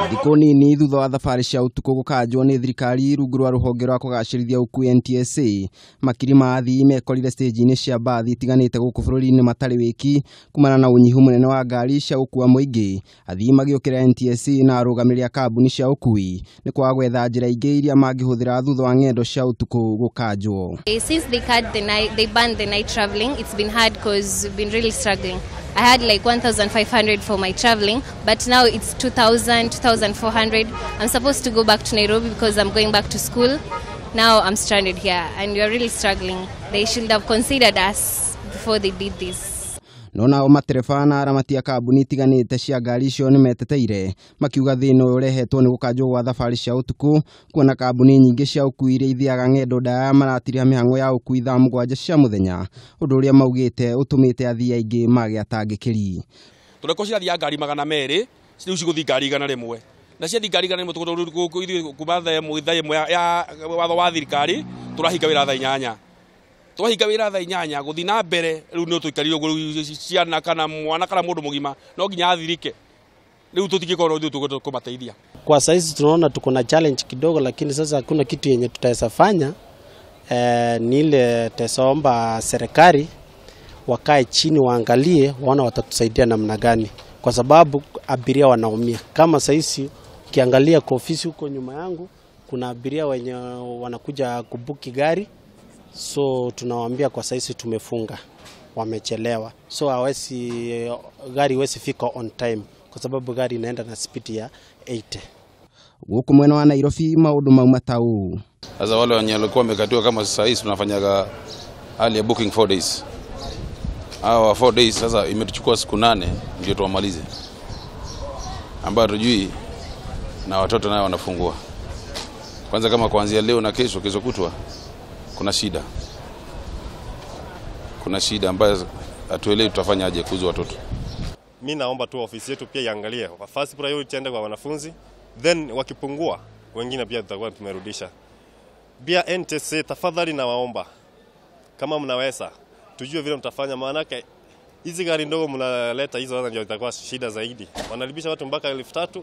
Thikũ nini thutha wa thabarĩ cia ũtukũ gũkanjwo nĩ thirikari rungu rwa rũhonge rwa kũgacĩrithia ũkuui NTSA, makiri ma athii mekorire stage-inĩ cia mbathi itiganĩte gũkũ bũrũri-inĩ matarĩ wĩki kumana na ũnyihu mũnene wa ngari cia gũkua mũingĩ. Athii magĩũkĩra NTSA na arũgamĩrĩri a kambuni cia ũkuui nĩ kwaga gwetha njĩra ingĩ iria mangĩhũthĩra thutha wa ng'endo cia ũtukũ gũkanjwo. Since they banned the night traveling, it's been hard because we've been really struggling. I had like 1,500 for my traveling, but now it's 2,000, 2,400. I'm supposed to go back to Nairobi because I'm going back to school. Now I'm stranded here and we are really struggling. They should have considered us before they did this. Nao matereba na aramati a kambuni itiganĩte cia ngari icio nĩ meteteire makiuga thĩna ũyũ ũrehetwo nĩ gũkanjwo gwa thabarĩ cia ũtukũ, kuona kambuni nyingĩ cia ũkuui iria ithiaga ng'endo ndaya maratiria mĩhang'o ya ũkuui thaa 7 cia mũthenya, ũndũ ũrĩa maugĩte ũtũmĩte athii aingĩ magĩa atangĩkĩri. Tũreko ciathiaga ngari 200 rĩu cigũthiĩ ngari 100 na ciathiĩ ngari 100 kuma thaa ĩmwe ya watho wa thirikari tũrahinga wĩra thaa 8. Twahinga wĩra thaa 8 gũthiĩ na mbere rĩu no tũikarire ũguo ciana kana mwana kana mũndũ mũgima no nginya athirike. Rĩu tũtingĩkorwo ndio tũkũmateithia. Kwa saizi tunaona tuko na challenge kidogo, lakini sasa hakuna kitu yenye tutaweza fanya. Ni ile tesaomba serikali wakae chini waangalie waona watatusaidia namna gani, kwa sababu abiria wanaumia. Kama saizi ukiangalia kwa ofisi huko nyuma yangu kuna abiria wenye wanakuja kubuki gari. So tunawaambia kwa saizi tumefunga, wamechelewa. So gari hawezi fika on time kwa sababu gari inaenda na speed ya 80. Huko mwena wa Nairobi maundu mauma ta ũũ. Sasa wale wenye walikuwa wamekatiwa kama sasa hivi tunafanyaga hali ya booking 4 days. Hawa 4 days sasa imetuchukua siku 8 ndio tuamalize. Ambayo tujui na watoto nao wanafungua. Kwanza kama kuanzia leo na kesho kutwa kuna shida ambayo hatuelewi tutafanya aje kuzuia watoto. Mimi naomba tu ofisi yetu pia iangalie. First priority iende kwa wanafunzi, then wakipungua wengine pia tutakuwa tumerudisha. Pia NTSA tafadhali na waomba kama mnaweza tujue vile mtafanya, maana yake hizi gari ndogo mnaleta hizo ndio itakuwa shida zaidi. Wanalibisha watu mpaka 3,000.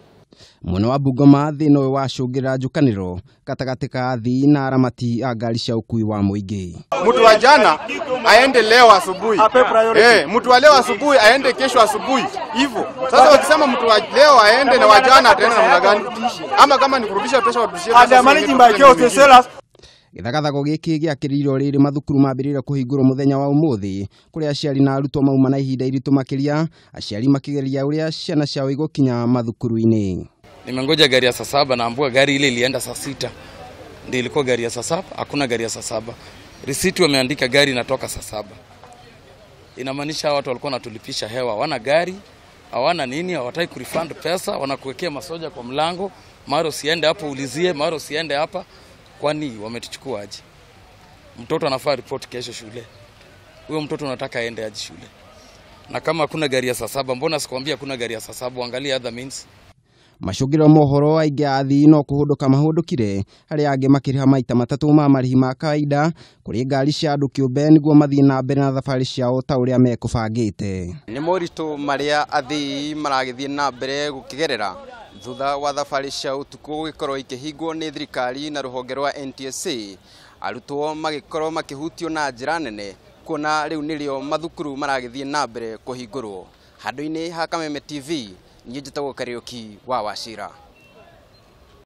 Mwena wa Bungoma thĩna ũyũ wacũngĩrĩra njũkanĩro gatagatĩ ka athii na aramati a ngari cia ũkuui wa mũingĩ. Mtu wa jana aende leo asubuhi. Mtu wa leo asubuhi aende kesho asubuhi. Hivyo. Sasa wakisema mtu wa leo aende na wa jana ataenda namna gani? Ama kama ni kurudisha pesa warudishie. Gĩthagathago gĩkĩ gĩakĩrĩirwo rĩrĩ mathukuru mambĩrĩria kũhingũrwo mũthenya wa ũmũthĩ, kũrĩa aciari na arutwo mauma na ihinda iritũ makĩria, aciari makĩgeria ũrĩa ciana ciao igũkinya mathukuru-inĩ. Nimengoja gari ya saa 7 na ambua gari ile ilienda saa 6. Ndio ilikuwa gari ya saa 7, hakuna gari ya saa 7. Risiti wameandika gari inatoka saa 7. Inamaanisha watu walikuwa wanatulipisha hewa, hawana gari, hawana nini, hawataki kurefund pesa, wanakuwekea masoja kwa mlango, mara usiende hapo ulizie, mara usiende hapa. Kwani wametuchukua aje? Mtoto anafaa report kesho shule. Huyo mtoto unataka aende aje shule? Na kama hakuna gari ya saa 7, mbona sikwambia kuna gari ya saa 7? Angalia other means. Macugiro mohoro aingĩ athii no kũhũndũka mahũndũkire, harĩa angĩ makĩrĩha maita 3 ma marĩhi ma kawaida kũrĩ ngari cia andũ kĩũmbe nĩguo mathiĩ na mbere na thabarĩ ciao ta ũrĩa mekũbangĩte. Nĩ moritũ marĩa athii maragĩthiĩ na mbere gũkĩgerera thutha wa thabarĩ cia ũtukũ gũgĩkorwo ikĩhingwo nĩ thirikari na rũhonge rwa NTSA. Arutwo magĩkorwo makĩhutio na njĩra nene, kuona rĩu nĩrĩo mathukuru maragĩthiĩ na mbere kũhingũrwo. Handũ-inĩ ha Kameme TV, niĩ njĩtagwo Kariuki wa Wachira.